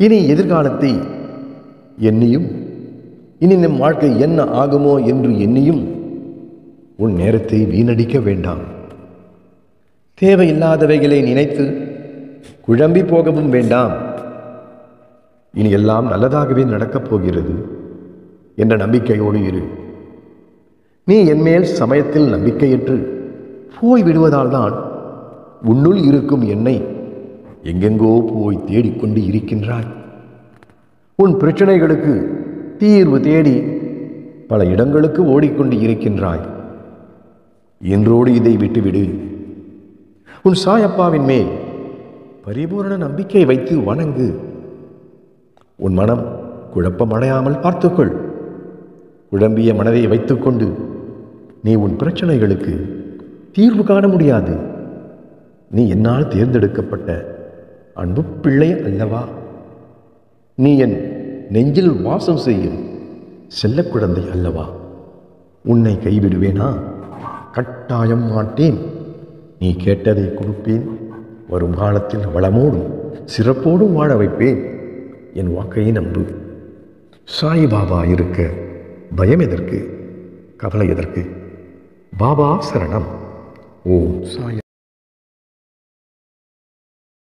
இனி எதிர்காலத்தை எண்ணியும் இனி நம் வாழ்க்கை என்ன ஆகுமோ என்று எண்ணியும் உன் நேரத்தை வீணடிக்க வேண்டாம். தேவையில்லாதவைகளை நினைத்து குழம்பி போகவும் வேண்டாம். இனி எல்லாம் நல்லதாகவே நடக்கப் போகிறது என்ற நம்பிக்கையோடு இரு. நீ என்மேல் சமயத்தில் நம்பிக்கையற்று போய்விடுவதால் தான் உன்னுள் இருக்கும் என்னை எங்கெங்கோ போய் தேடிக்கொண்டு இருக்கின்றாய். உன் பிரச்சனைகளுக்கு தீர்வு தேடி பல இடங்களுக்கு ஓடிக்கொண்டு இருக்கின்றாய். இன்றோடு இதை விட்டுவிடு. உன் சாயப்பாவின் மேல் பரிபூரண நம்பிக்கை வைத்து வணங்கு. உன் மனம் குழப்பமடையாமல் பார்த்துக்கொள். குழம்பிய மனதை வைத்துக்கொண்டு நீ உன் பிரச்சனைகளுக்கு தீர்வு காண முடியாது. நீ என்னால் தேர்ந்தெடுக்கப்பட்ட அன்பு பிள்ளை அல்லவா? நீ என் நெஞ்சில் வாசம் செய்யும் செல்ல குழந்தை அல்லவா? உன்னை கைவிடுவேனா? கட்டாயம் மாட்டேன். நீ கேட்டதை கொடுப்பேன். வரும் காலத்தில் வளமோடும் சிறப்போடும் வாழ வைப்பேன். என் வாக்கையை நம்பு. சாய்பாபா இருக்க பயம் எதற்கு? கவலை எதற்கு? பாபா சரணம். ஓம் சாய்.